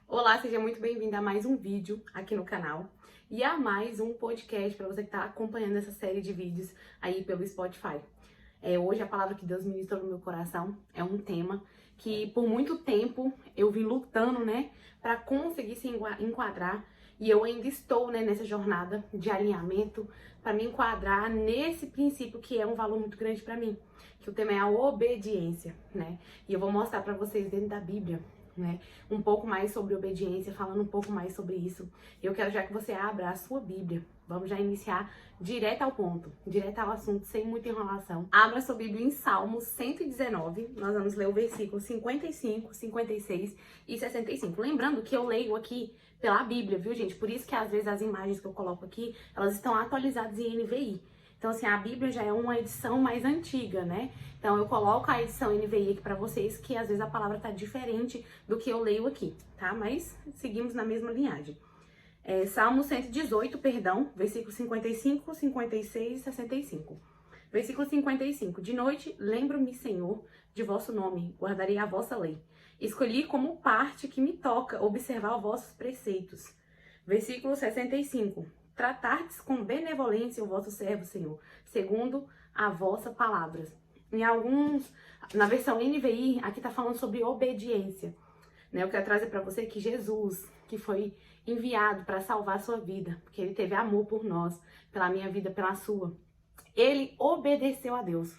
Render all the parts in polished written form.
Olá, seja muito bem-vindo a mais um vídeo aqui no canal e a mais um podcast para você que está acompanhando essa série de vídeos aí pelo Spotify. Hoje a palavra que Deus ministrou no meu coração é um tema que por muito tempo eu vim lutando, né, para conseguir se enquadrar, e eu ainda estou, né, nessa jornada de alinhamento para me enquadrar nesse princípio que é um valor muito grande para mim, que o tema é a obediência, né? E eu vou mostrar para vocês dentro da Bíblia, né, um pouco mais sobre obediência, falando um pouco mais sobre isso. Eu quero já que você abra a sua Bíblia. Vamos já iniciar direto ao ponto, direto ao assunto, sem muita enrolação. Abra sua Bíblia em Salmos 119. Nós vamos ler o versículo 55, 56 e 65. Lembrando que eu leio aqui pela Bíblia, viu, gente? Por isso que às vezes as imagens que eu coloco aqui, elas estão atualizadas em NVI. Então, assim, a Bíblia já é uma edição mais antiga, né? Então, eu coloco a edição NVI aqui pra vocês, que às vezes a palavra tá diferente do que eu leio aqui, tá? Mas seguimos na mesma linhagem. Salmo 118, perdão, versículo 55, 56 e 65. Versículo 55. De noite, lembro-me, Senhor, de vosso nome, guardarei a vossa lei. Escolhi como parte que me toca observar os vossos preceitos. Versículo 65. Tratardes com benevolência o vosso servo, Senhor, segundo a vossa palavra. Na versão NVI, aqui tá falando sobre obediência, né? Eu quero trazer para você que Jesus, que foi enviado para salvar a sua vida, porque ele teve amor por nós, pela minha vida, pela sua, ele obedeceu a Deus,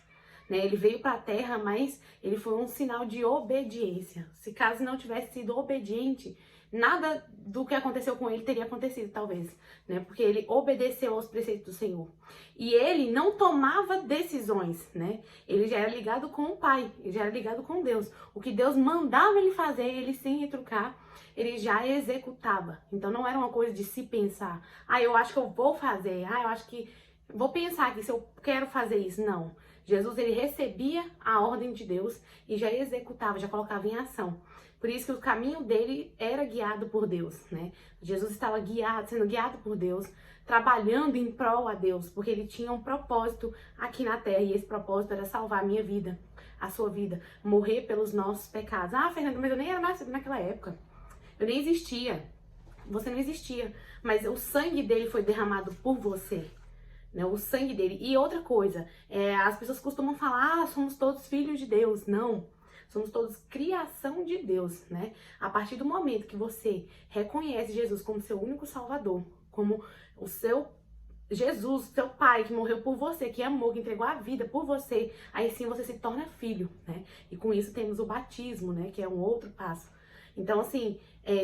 né? Ele veio para a terra, mas ele foi um sinal de obediência. Se caso não tivesse sido obediente, nada do que aconteceu com ele teria acontecido, talvez, né? Porque ele obedeceu aos preceitos do Senhor. E ele não tomava decisões, né? Ele já era ligado com o Pai, ele já era ligado com Deus. O que Deus mandava ele fazer, ele sem retrucar, ele já executava. Então não era uma coisa de se pensar, eu acho que eu vou fazer, eu acho que vou pensar aqui se eu quero fazer isso. Não. Jesus, ele recebia a ordem de Deus e já executava, já colocava em ação. Por isso que o caminho dele era guiado por Deus, né? Jesus estava sendo guiado por Deus, trabalhando em prol a Deus, porque ele tinha um propósito aqui na terra, e esse propósito era salvar a minha vida, a sua vida, morrer pelos nossos pecados. Fernanda, mas eu nem era nascida naquela época. Eu nem existia. Você não existia. Mas o sangue dele foi derramado por você, né? O sangue dele. E outra coisa, as pessoas costumam falar, somos todos filhos de Deus. Não. Somos todos criação de Deus, né? A partir do momento que você reconhece Jesus como seu único salvador, como o seu Jesus, seu pai que morreu por você, que amou, que entregou a vida por você, aí sim você se torna filho, né? E com isso temos o batismo, né? Que é um outro passo. Então, assim,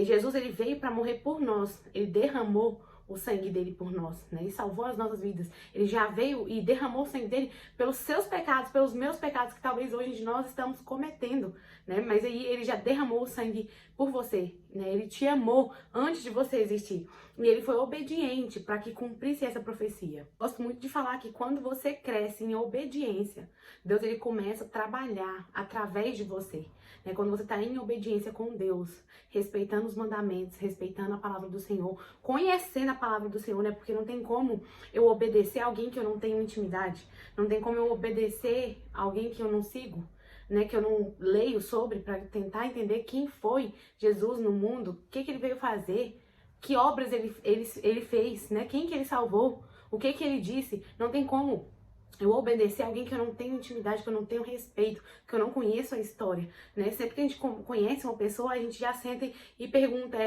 Jesus, ele veio para morrer por nós, ele derramou o sangue dele por nós, né? E salvou as nossas vidas. Ele já veio e derramou o sangue dele pelos seus pecados, pelos meus pecados, que talvez hoje nós estamos cometendo, né? Mas aí ele já derramou o sangue por você, né? Ele te amou antes de você existir. E ele foi obediente para que cumprisse essa profecia. Gosto muito de falar que quando você cresce em obediência, Deus, ele começa a trabalhar através de você, né? Quando você está em obediência com Deus, respeitando os mandamentos, respeitando a palavra do Senhor, conhecendo a palavra do Senhor, né? Porque não tem como eu obedecer a alguém que eu não tenho intimidade. Não tem como eu obedecer a alguém que eu não sigo, né? Que eu não leio sobre, para tentar entender quem foi Jesus no mundo, o que ele veio fazer, que obras ele fez, né? Quem que ele salvou, o que ele disse. Não tem como eu obedecer a alguém que eu não tenho intimidade, que eu não tenho respeito, que eu não conheço a história, né? Sempre que a gente conhece uma pessoa, a gente já senta e pergunta,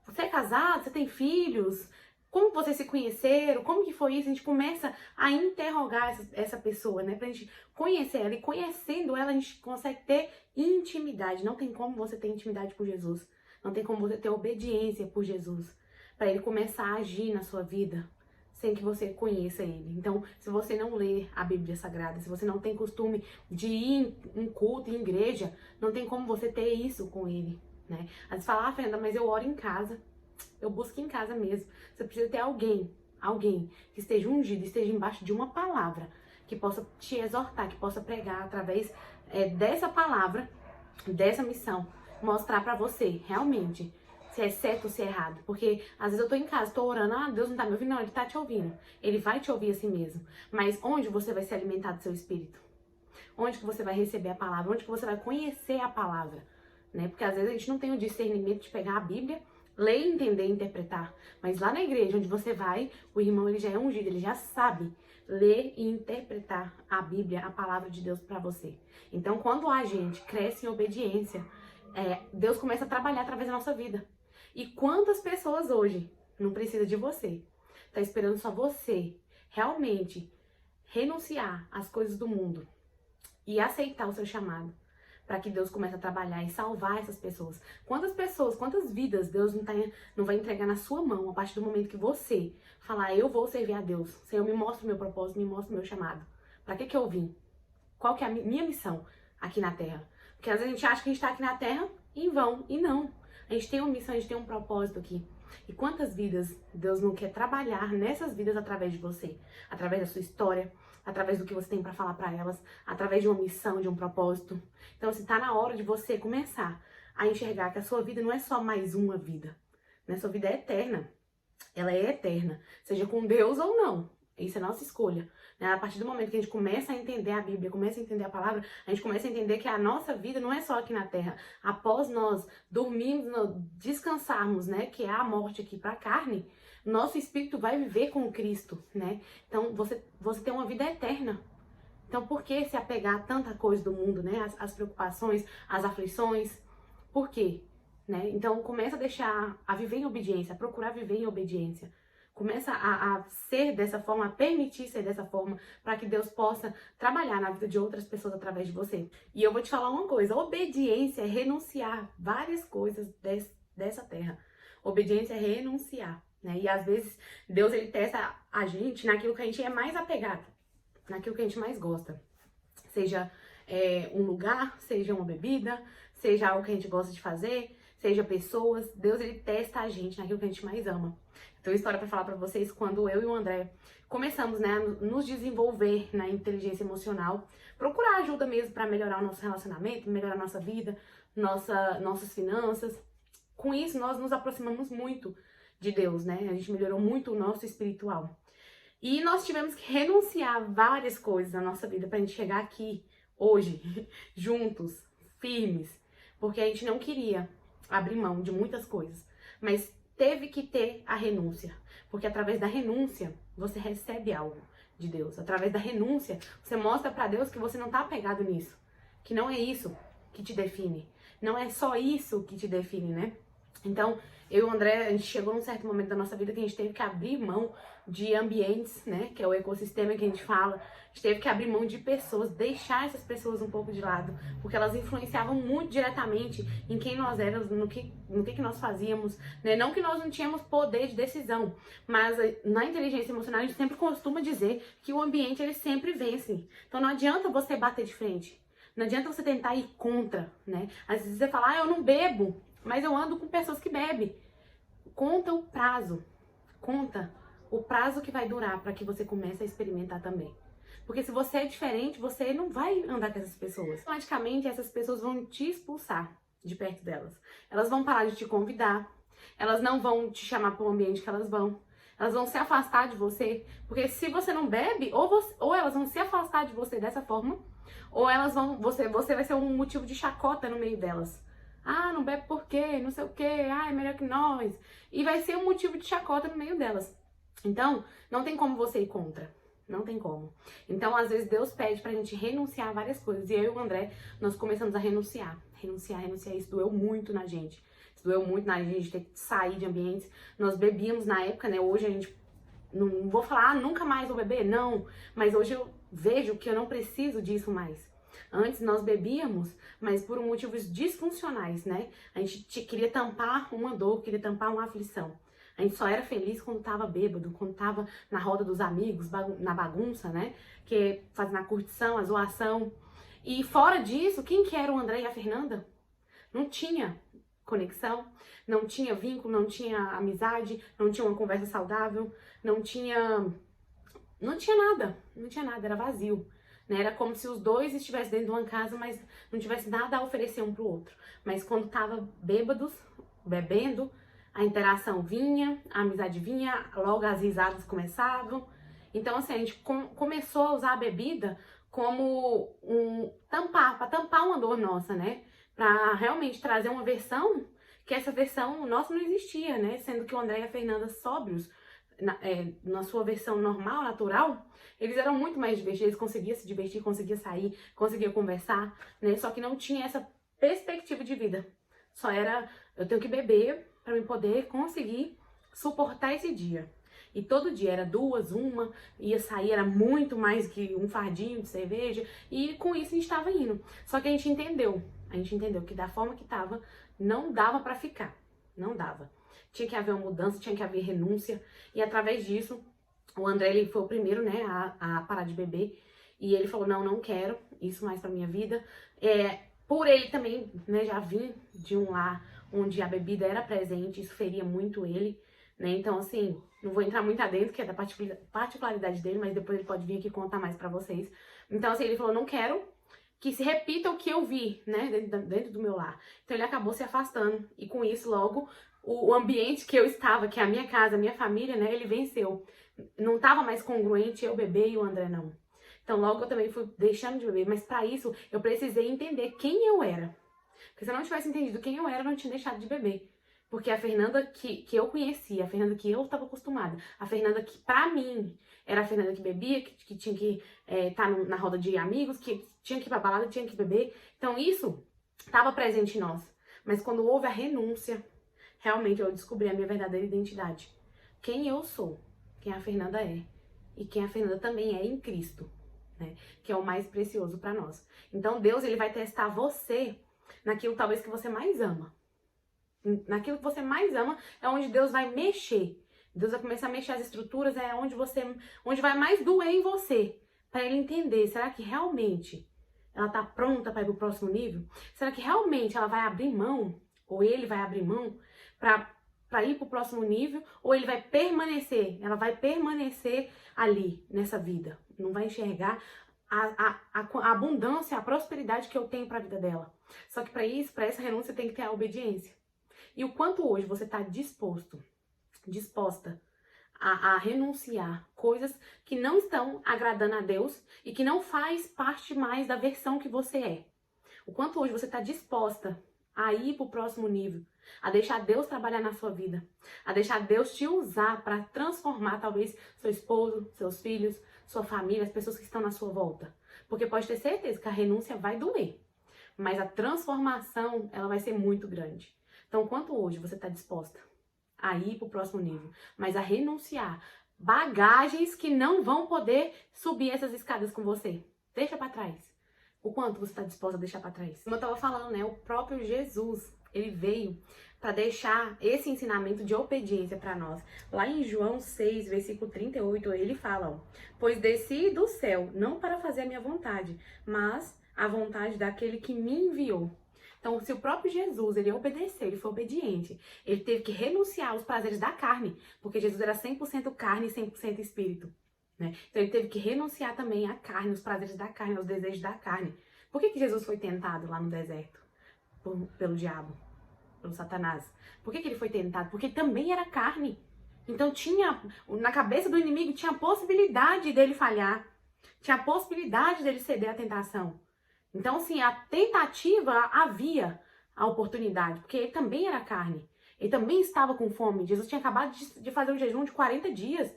você é casado? Você tem filhos? Como vocês se conheceram? Como que foi isso? A gente começa a interrogar essa pessoa, né? Pra gente conhecer ela. E conhecendo ela, a gente consegue ter intimidade. Não tem como você ter intimidade por Jesus. Não tem como você ter obediência por Jesus, para ele começar a agir na sua vida, sem que você conheça ele. Então, se você não lê a Bíblia Sagrada, se você não tem costume de ir em culto, em igreja, não tem como você ter isso com ele, né? Às vezes fala, Fernanda, mas eu oro em casa, eu busco em casa mesmo. Você precisa ter alguém que esteja ungido, esteja embaixo de uma palavra, que possa te exortar, que possa pregar através dessa palavra, dessa missão, mostrar pra você, realmente, se é certo ou se é errado. Porque às vezes eu tô em casa, tô orando, Deus não tá me ouvindo. Não, ele tá te ouvindo. Ele vai te ouvir assim mesmo. Mas onde você vai se alimentar do seu espírito? Onde que você vai receber a palavra? Onde que você vai conhecer a palavra? né? Porque às vezes a gente não tem o discernimento de pegar a Bíblia, ler, entender, interpretar. Mas lá na igreja onde você vai, o irmão ele já é ungido, ele já sabe ler e interpretar a Bíblia, a palavra de Deus para você. Então, quando a gente cresce em obediência, Deus começa a trabalhar através da nossa vida. E quantas pessoas hoje não precisa de você? Tá esperando só você realmente renunciar às coisas do mundo e aceitar o seu chamado para que Deus comece a trabalhar e salvar essas pessoas. Quantas pessoas, quantas vidas Deus não vai entregar na sua mão a partir do momento que você falar, eu vou servir a Deus. Senhor, me mostra o meu propósito, me mostra o meu chamado. Para que eu vim? Qual que é a minha missão aqui na Terra? Porque às vezes a gente acha que a gente está aqui na Terra em vão, e não. A gente tem uma missão, a gente tem um propósito aqui. E quantas vidas Deus não quer trabalhar nessas vidas através de você? Através da sua história, através do que você tem para falar para elas, através de uma missão, de um propósito. Então, assim, tá na hora de você começar a enxergar que a sua vida não é só mais uma vida, né? Sua vida é eterna. Ela é eterna, seja com Deus ou não. Isso é nossa escolha, né? A partir do momento que a gente começa a entender a Bíblia, começa a entender a palavra, a gente começa a entender que a nossa vida não é só aqui na Terra. Após nós dormirmos, descansarmos, né, que é a morte aqui para a carne, nosso espírito vai viver com Cristo, né? Então, você tem uma vida eterna. Então, por que se apegar a tanta coisa do mundo, né? As preocupações, as aflições, por quê? Né? Então, começa a viver em obediência, a procurar viver em obediência. Começa a ser dessa forma, a permitir ser dessa forma, para que Deus possa trabalhar na vida de outras pessoas através de você. E eu vou te falar uma coisa, obediência é renunciar várias coisas dessa terra. Obediência é renunciar, né? E às vezes Deus, ele testa a gente naquilo que a gente é mais apegado, naquilo que a gente mais gosta. Seja um lugar, seja uma bebida, seja algo que a gente gosta de fazer, seja pessoas. Deus, ele testa a gente naquilo que a gente mais ama. Então, história para falar para vocês, quando eu e o André começamos, né, a nos desenvolver na inteligência emocional, procurar ajuda mesmo para melhorar o nosso relacionamento, melhorar a nossa vida, nossas finanças. Com isso, nós nos aproximamos muito de Deus, né? A gente melhorou muito o nosso espiritual. E nós tivemos que renunciar a várias coisas na nossa vida pra gente chegar aqui, hoje, juntos, firmes, porque a gente não queria abrir mão de muitas coisas, mas teve que ter a renúncia, porque através da renúncia você recebe algo de Deus. Através da renúncia você mostra pra Deus que você não tá apegado nisso, que não é isso que te define, não é só isso que te define, né? Então, eu e o André, a gente chegou num certo momento da nossa vida que a gente teve que abrir mão de ambientes, né? Que é o ecossistema que a gente fala. A gente teve que abrir mão de pessoas, deixar essas pessoas um pouco de lado, porque elas influenciavam muito diretamente em quem nós éramos, no que nós fazíamos, né? Não que nós não tínhamos poder de decisão, mas na inteligência emocional a gente sempre costuma dizer que o ambiente, ele sempre vence. Então não adianta você bater de frente, não adianta você tentar ir contra, né? Às vezes você fala, eu não bebo, mas eu ando com pessoas que bebem. Conta o prazo que vai durar para que você comece a experimentar também. Porque se você é diferente, você não vai andar com essas pessoas. Automaticamente, essas pessoas vão te expulsar de perto delas. Elas vão parar de te convidar, elas não vão te chamar para o ambiente que elas vão se afastar de você, porque se você não bebe, ou elas vão se afastar de você dessa forma, ou você vai ser um motivo de chacota no meio delas. Ah, não bebe por quê? Não sei o quê. Ah, é melhor que nós. E vai ser um motivo de chacota no meio delas. Então, não tem como você ir contra. Não tem como. Então, às vezes, Deus pede pra gente renunciar a várias coisas. E eu e o André, nós começamos a renunciar. Renunciar. Isso doeu muito na gente. Isso doeu muito na gente ter que sair de ambientes. Nós bebíamos na época, né? Hoje a gente... Não vou falar, nunca mais vou beber. Não. Mas hoje eu vejo que eu não preciso disso mais. Antes nós bebíamos, mas por motivos disfuncionais, né? A gente queria tampar uma dor, queria tampar uma aflição. A gente só era feliz quando tava bêbado, quando tava na roda dos amigos, na bagunça, né? Que fazendo a curtição, a zoação. E fora disso, quem que era o André e a Fernanda? Não tinha conexão, não tinha vínculo, não tinha amizade, não tinha uma conversa saudável, não tinha nada, era vazio. Né? Era como se os dois estivessem dentro de uma casa, mas não tivesse nada a oferecer um pro outro. Mas quando tava bêbados, bebendo, a interação vinha, a amizade vinha, logo as risadas começavam. Então, assim, a gente começou a usar a bebida como para tampar uma dor nossa, né? para realmente trazer uma versão que essa versão nossa não existia, né? Sendo que o André e a Fernanda sóbrios, na sua versão normal, natural, eles eram muito mais divertidos, eles conseguiam se divertir, conseguiam sair, conseguiam conversar, né? Só que não tinha essa perspectiva de vida. Só era, eu tenho que beber para eu poder conseguir suportar esse dia. E todo dia era 2, 1, ia sair, era muito mais que um fardinho de cerveja, e com isso a gente estava indo. Só que a gente entendeu que da forma que estava, não dava para ficar, não dava. Tinha que haver uma mudança, tinha que haver renúncia, e através disso, o André, ele foi o primeiro, né, a parar de beber, e ele falou, não quero isso mais pra minha vida. Por ele também, né, já vim de um lar onde a bebida era presente, isso feria muito ele, né, então assim, não vou entrar muito adentro, que é da particularidade dele, mas depois ele pode vir aqui contar mais pra vocês. Então assim, ele falou, não quero que se repita o que eu vi, né, dentro do meu lar. Então ele acabou se afastando, e com isso logo, o ambiente que eu estava, que é a minha casa, a minha família, né, ele venceu. Não tava mais congruente eu beber e o André não. Então logo eu também fui deixando de beber, mas para isso eu precisei entender quem eu era. Porque se eu não tivesse entendido quem eu era, eu não tinha deixado de beber. Porque a Fernanda que eu conhecia, a Fernanda que eu estava acostumada, a Fernanda que pra mim era a Fernanda que bebia, que tinha que estar na roda de amigos, que tinha que ir pra balada, tinha que beber. Então isso estava presente em nós. Mas quando houve a renúncia, realmente eu descobri a minha verdadeira identidade. Quem eu sou, quem a Fernanda é. E quem a Fernanda também é em Cristo, né? Que é o mais precioso para nós. Então Deus, ele vai testar você naquilo talvez que você mais ama. Naquilo que você mais ama é onde Deus vai mexer. Deus vai começar a mexer as estruturas, é onde vai mais doer em você, para ele entender, será que realmente ela tá pronta para ir pro próximo nível? Será que realmente ela vai abrir mão, ou ele vai abrir mão para ir pro próximo nível, ou ele vai permanecer, ela vai permanecer ali nessa vida, não vai enxergar a abundância, a prosperidade que eu tenho para a vida dela. Só que para isso, para essa renúncia, tem que ter a obediência. E o quanto hoje você está disposta a renunciar coisas que não estão agradando a Deus e que não faz parte mais da versão que você é. O quanto hoje você está disposta a ir para o próximo nível, a deixar Deus trabalhar na sua vida, a deixar Deus te usar para transformar talvez seu esposo, seus filhos, sua família, as pessoas que estão na sua volta. Porque pode ter certeza que a renúncia vai doer, mas a transformação ela vai ser muito grande. Então, quanto hoje você está disposta a ir para o próximo nível, mas a renunciar bagagens que não vão poder subir essas escadas com você? Deixa para trás. O quanto você está disposta a deixar para trás? Como eu estava falando, né? O próprio Jesus, ele veio para deixar esse ensinamento de obediência para nós. Lá em João 6, versículo 38, ele fala, ó, pois desci do céu, não para fazer a minha vontade, mas a vontade daquele que me enviou. Então, se o próprio Jesus, ele obedeceu, ele foi obediente, ele teve que renunciar aos prazeres da carne, porque Jesus era 100% carne e 100% espírito, né? Então, ele teve que renunciar também à carne, aos prazeres da carne, aos desejos da carne. Por que Jesus foi tentado lá no deserto? Pelo diabo, pelo Satanás. Por que ele foi tentado? Porque ele também era carne. Então, na cabeça do inimigo, tinha a possibilidade dele falhar, tinha a possibilidade dele ceder à tentação. Então, assim, a tentativa havia a oportunidade, porque ele também era carne. Ele também estava com fome. Jesus tinha acabado de fazer um jejum de 40 dias.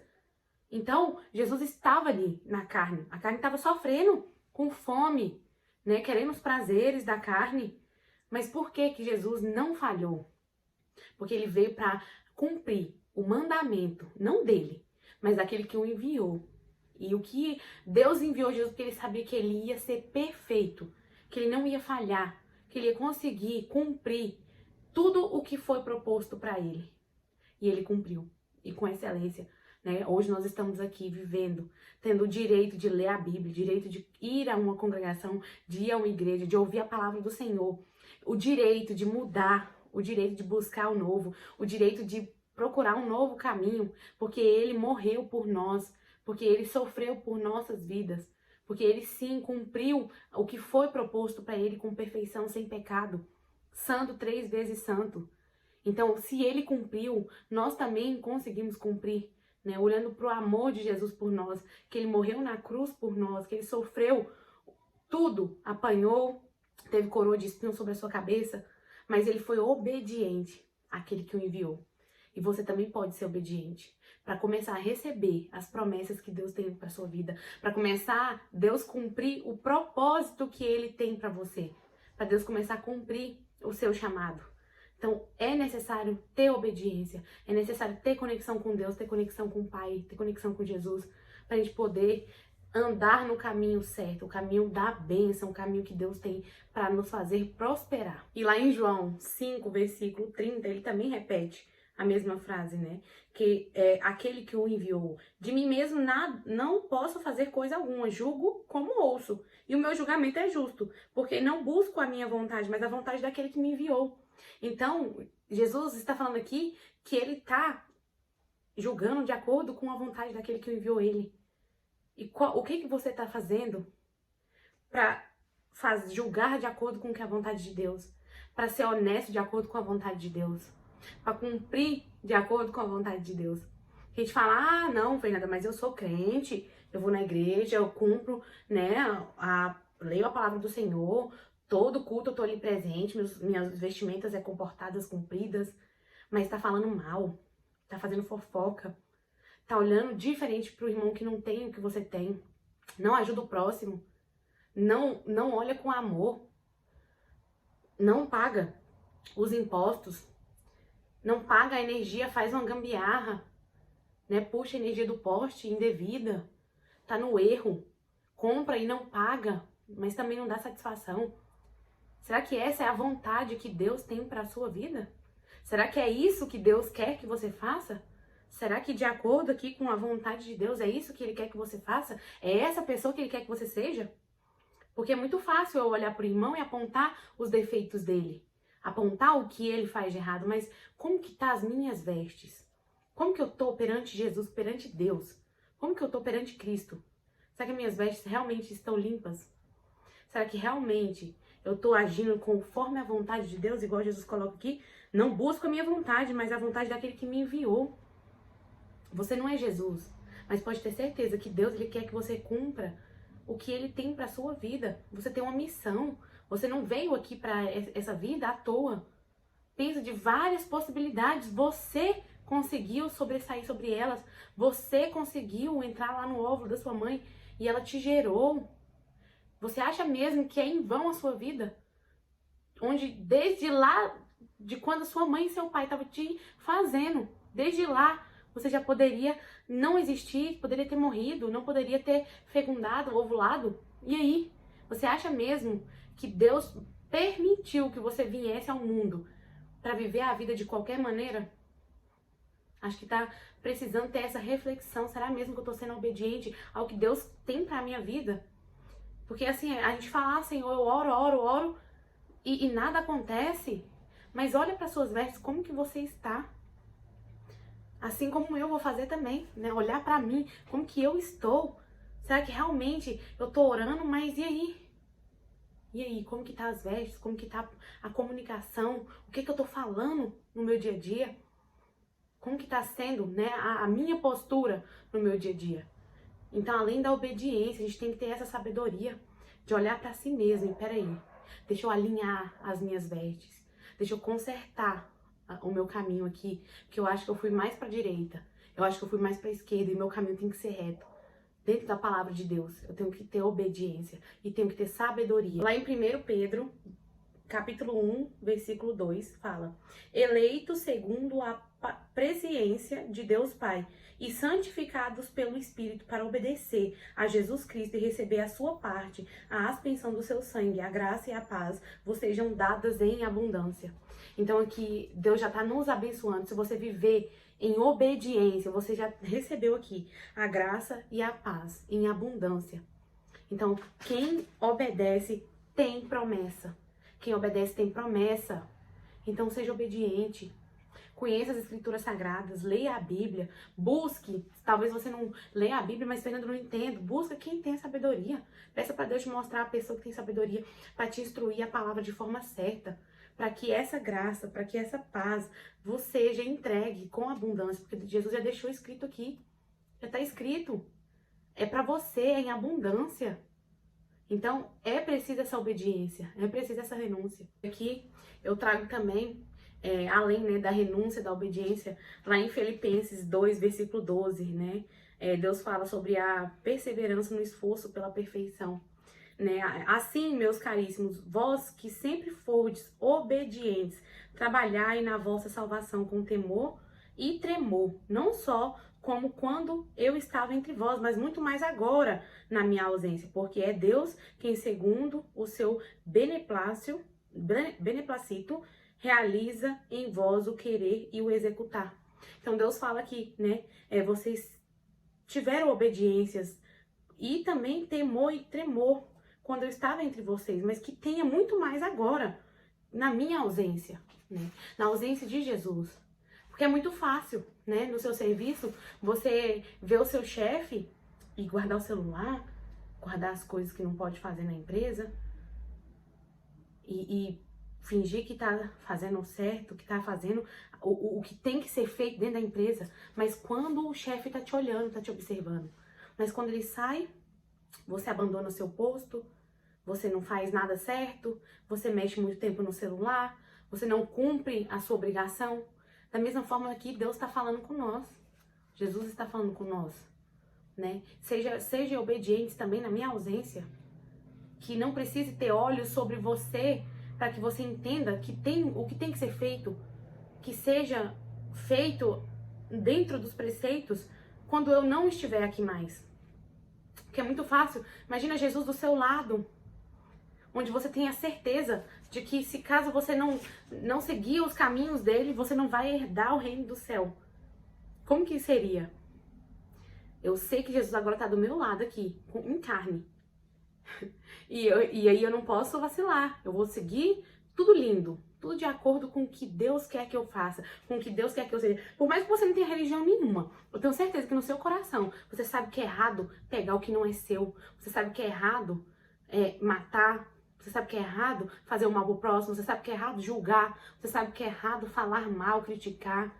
Então, Jesus estava ali na carne. A carne estava sofrendo, com fome, né? Querendo os prazeres da carne. Mas por que que Jesus não falhou? Porque ele veio para cumprir o mandamento, não dele, mas daquele que o enviou. E o que Deus enviou Jesus, porque ele sabia que ele ia ser perfeito, que ele não ia falhar, que ele ia conseguir cumprir tudo o que foi proposto para ele. E ele cumpriu, e com excelência, né? Hoje nós estamos aqui vivendo, tendo o direito de ler a Bíblia, o direito de ir a uma congregação, de ir a uma igreja, de ouvir a palavra do Senhor, o direito de mudar, o direito de buscar o novo, o direito de procurar um novo caminho, porque ele morreu por nós, porque ele sofreu por nossas vidas, porque ele sim cumpriu o que foi proposto para ele com perfeição, sem pecado, santo, 3 vezes santo. Então, se ele cumpriu, nós também conseguimos cumprir, né? Olhando para o amor de Jesus por nós, que ele morreu na cruz por nós, que ele sofreu tudo, apanhou, teve coroa de espinho sobre a sua cabeça, mas ele foi obediente àquele que o enviou. E você também pode ser obediente para começar a receber as promessas que Deus tem para sua vida, para começar Deus cumprir o propósito que ele tem para você, para Deus começar a cumprir o seu chamado. Então, é necessário ter obediência, é necessário ter conexão com Deus, ter conexão com o Pai, ter conexão com Jesus, para a gente poder andar no caminho certo, o caminho da bênção, o caminho que Deus tem para nos fazer prosperar. E lá em João 5, versículo 30, ele também repete a mesma frase, né? Que é aquele que o enviou. De mim mesmo não posso fazer coisa alguma, julgo como ouço. E o meu julgamento é justo, porque não busco a minha vontade, mas a vontade daquele que me enviou. Então, Jesus está falando aqui que ele está julgando de acordo com a vontade daquele que enviou ele. E o que você está fazendo para julgar de acordo com a vontade de Deus? Para ser honesto de acordo com a vontade de Deus? Para cumprir de acordo com a vontade de Deus? A gente fala, ah, não, Fernanda, mas eu sou crente, eu vou na igreja, eu cumpro, né, leio a palavra do Senhor, todo culto eu tô ali presente, minhas vestimentas é comportadas, cumpridas, mas tá falando mal, tá fazendo fofoca, tá olhando diferente pro irmão que não tem o que você tem, não ajuda o próximo, não olha com amor, não paga os impostos, não paga a energia, faz uma gambiarra, né? Puxa a energia do poste indevida, tá no erro, compra e não paga, mas também não dá satisfação. Será que essa é a vontade que Deus tem para a sua vida? Será que é isso que Deus quer que você faça? Será que de acordo aqui com a vontade de Deus é isso que Ele quer que você faça? É essa pessoa que Ele quer que você seja? Porque é muito fácil eu olhar para o irmão e apontar os defeitos dele, apontar o que ele faz de errado, mas como que tá as minhas vestes? Como que eu tô perante Jesus, perante Deus? Como que eu tô perante Cristo? Será que minhas vestes realmente estão limpas? Será que realmente eu tô agindo conforme a vontade de Deus, igual Jesus coloca aqui? Não busco a minha vontade, mas a vontade daquele que me enviou. Você não é Jesus, mas pode ter certeza que Deus ele quer que você cumpra o que ele tem para sua vida. Você tem uma missão. Você não veio aqui para essa vida à toa. Pensa de várias possibilidades. Você conseguiu sobressair sobre elas. Você conseguiu entrar lá no óvulo da sua mãe e ela te gerou. Você acha mesmo que é em vão a sua vida? Onde desde lá, de quando sua mãe e seu pai estavam te fazendo, desde lá, você já poderia não existir, poderia ter morrido, não poderia ter fecundado, ovulado. E aí? Você acha mesmo que Deus permitiu que você viesse ao mundo para viver a vida de qualquer maneira? Acho que tá precisando ter essa reflexão. Será mesmo que eu tô sendo obediente ao que Deus tem pra minha vida? Porque assim, a gente fala, Senhor, eu oro, e nada acontece. Mas olha para suas vestes, como que você está? Assim como eu vou fazer também, né? Olhar pra mim, como que eu estou? Será que realmente eu tô orando, mas e aí? E aí, como que tá as vestes? Como que tá a comunicação? O que que eu tô falando no meu dia a dia? Como que tá sendo, né, a minha postura no meu dia a dia? Então, além da obediência, a gente tem que ter essa sabedoria de olhar pra si mesmo. E peraí, deixa eu alinhar as minhas vestes. Deixa eu consertar o meu caminho aqui, que eu acho que eu fui mais pra direita. Eu acho que eu fui mais pra esquerda e meu caminho tem que ser reto. Dentro da palavra de Deus, eu tenho que ter obediência e tenho que ter sabedoria. Lá em 1 Pedro, capítulo 1, versículo 2, fala: eleito segundo a presciência de Deus Pai e santificados pelo Espírito para obedecer a Jesus Cristo e receber a sua parte, a aspersão do seu sangue, a graça e a paz vos sejam dadas em abundância. Então aqui Deus já está nos abençoando. Se você viver em obediência, você já recebeu aqui a graça e a paz em abundância. Então quem obedece tem promessa. Quem obedece tem promessa. Então seja obediente. Conheça as escrituras sagradas, leia a Bíblia, busque. Talvez você não leia a Bíblia, mas Fernando não entende. Busca quem tem sabedoria. Peça para Deus te mostrar a pessoa que tem sabedoria para te instruir a palavra de forma certa. Para que essa graça, para que essa paz vos seja entregue com abundância. Porque Jesus já deixou escrito aqui. Já está escrito. É para você, é em abundância. Então, é preciso essa obediência, é preciso essa renúncia. Aqui eu trago também, além, né, da renúncia, da obediência, lá em Filipenses 2, versículo 12, né? Deus fala sobre a perseverança no esforço pela perfeição. Né? Assim, meus caríssimos, vós que sempre fordes obedientes, trabalhai na vossa salvação com temor e tremor, não só como quando eu estava entre vós, mas muito mais agora na minha ausência, porque é Deus quem, segundo o seu beneplácito, realiza em vós o querer e o executar. Então Deus fala aqui, né? Vocês tiveram obediências e também temor e tremor quando eu estava entre vocês, mas que tenha muito mais agora, na minha ausência, né? Na ausência de Jesus. Porque é muito fácil, né? No seu serviço, você ver o seu chefe e guardar o celular, guardar as coisas que não pode fazer na empresa e fingir que tá fazendo o certo, que tá fazendo o que tem que ser feito dentro da empresa, mas quando o chefe tá te olhando, tá te observando. Mas quando ele sai, você abandona o seu posto, você não faz nada certo, você mexe muito tempo no celular, você não cumpre a sua obrigação. Da mesma forma que Deus está falando com nós. Jesus está falando com nós, né? Seja obedientes também na minha ausência. Que não precise ter olhos sobre você para que você entenda que o que tem que ser feito, que seja feito dentro dos preceitos quando eu não estiver aqui mais. Porque é muito fácil. Imagina Jesus do seu lado, onde você tem a certeza de que se caso você não seguir os caminhos dele, você não vai herdar o reino do céu. Como que seria? Eu sei que Jesus agora está do meu lado aqui, em carne. E aí eu não posso vacilar. Eu vou seguir tudo lindo, tudo de acordo com o que Deus quer que eu faça, com o que Deus quer que eu seja. Por mais que você não tenha religião nenhuma, eu tenho certeza que no seu coração você sabe que é errado pegar o que não é seu. Você sabe que é errado matar. Você sabe que é errado fazer o mal pro próximo. Você sabe que é errado julgar. Você sabe que é errado falar mal, criticar.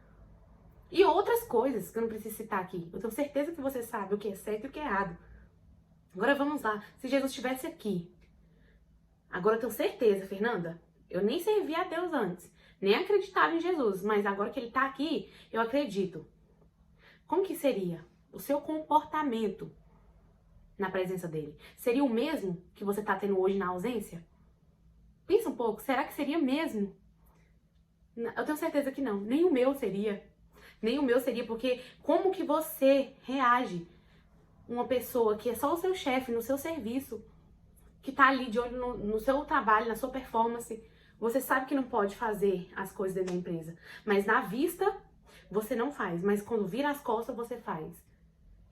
E outras coisas que eu não preciso citar aqui. Eu tenho certeza que você sabe o que é certo e o que é errado. Agora vamos lá. Se Jesus estivesse aqui. Agora eu tenho certeza, Fernanda. Eu nem servia a Deus antes. Nem acreditava em Jesus. Mas agora que ele tá aqui, eu acredito. Como que seria o seu comportamento na presença dele? Seria o mesmo que você tá tendo hoje na ausência? Pensa um pouco, será que seria mesmo? Eu tenho certeza que não, nem o meu seria. Nem o meu seria, porque como que você reage? Uma pessoa que é só o seu chefe no seu serviço, que tá ali de olho no seu trabalho, na sua performance, você sabe que não pode fazer as coisas dentro da empresa, mas na vista você não faz, mas quando vira as costas você faz.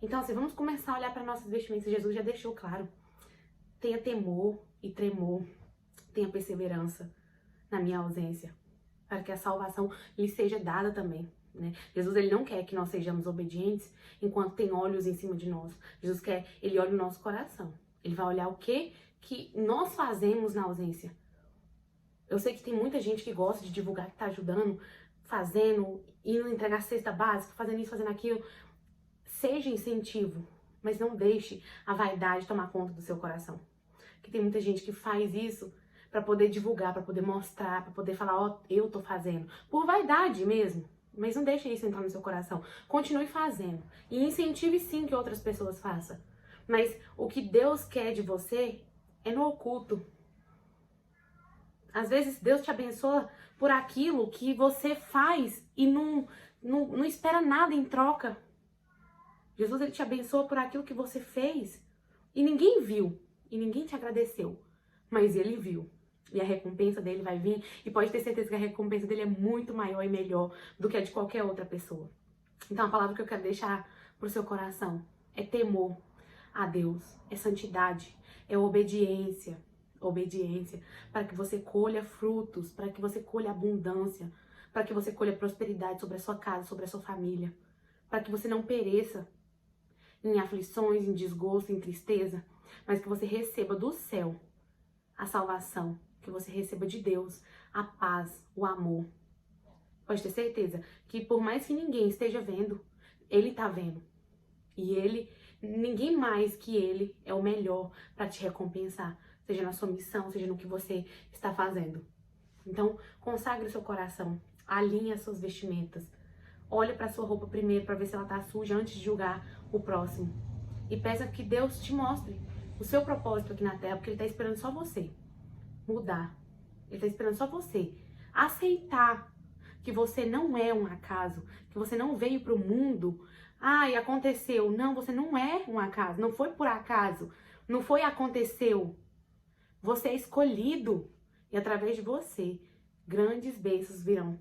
Então, assim, vamos começar a olhar para nossas vestimentas. Jesus já deixou claro. Tenha temor e tremor. Tenha perseverança na minha ausência. Para que a salvação lhe seja dada também, né? Jesus, ele não quer que nós sejamos obedientes enquanto tem olhos em cima de nós. Jesus quer, ele olha o nosso coração. Ele vai olhar o que nós fazemos na ausência. Eu sei que tem muita gente que gosta de divulgar que tá ajudando, fazendo, indo entregar cesta básica, fazendo isso, fazendo aquilo. Seja incentivo, mas não deixe a vaidade tomar conta do seu coração. Que tem muita gente que faz isso para poder divulgar, para poder mostrar, para poder falar, ó, eu tô fazendo. Por vaidade mesmo. Mas não deixe isso entrar no seu coração. Continue fazendo. E incentive sim que outras pessoas façam. Mas o que Deus quer de você é no oculto. Às vezes Deus te abençoa por aquilo que você faz e não espera nada em troca. Jesus, ele te abençoa por aquilo que você fez e ninguém viu, e ninguém te agradeceu, mas ele viu. E a recompensa dele vai vir, e pode ter certeza que a recompensa dele é muito maior e melhor do que a de qualquer outra pessoa. Então a palavra que eu quero deixar pro seu coração é temor a Deus, é santidade, é obediência. Obediência, para que você colha frutos, para que você colha abundância, para que você colha prosperidade sobre a sua casa, sobre a sua família, para que você não pereça em aflições, em desgosto, em tristeza, mas que você receba do céu a salvação, que você receba de Deus a paz, o amor. Pode ter certeza que por mais que ninguém esteja vendo, Ele tá vendo. E ninguém mais que ele é o melhor para te recompensar, seja na sua missão, seja no que você está fazendo. Então, consagre o seu coração, alinhe as suas vestimentas. Olhe para sua roupa primeiro para ver se ela está suja antes de julgar o próximo. E peça que Deus te mostre o seu propósito aqui na Terra, porque Ele está esperando só você mudar. Ele está esperando só você aceitar que você não é um acaso, que você não veio para o mundo. E aconteceu. Não, você não é um acaso, não foi por acaso, não foi aconteceu. Você é escolhido e através de você, grandes bênçãos virão.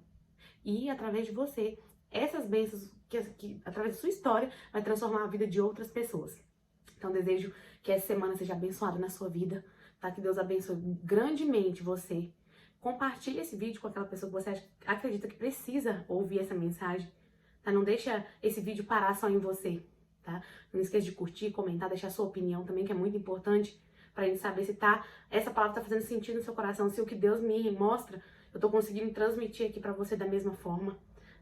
E através de você, essas bênçãos, que através da sua história, vai transformar a vida de outras pessoas. Então, desejo que essa semana seja abençoada na sua vida, tá? Que Deus abençoe grandemente você. Compartilhe esse vídeo com aquela pessoa que você acredita que precisa ouvir essa mensagem, tá? Não deixa esse vídeo parar só em você, tá? Não esqueça de curtir, comentar, deixar sua opinião também, que é muito importante pra gente saber se essa palavra tá fazendo sentido no seu coração, se o que Deus me mostra, eu tô conseguindo transmitir aqui pra você da mesma forma,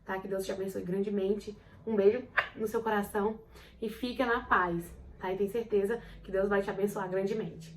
tá? Que Deus te abençoe grandemente. Um beijo no seu coração e fica na paz, tá? E tenho certeza que Deus vai te abençoar grandemente.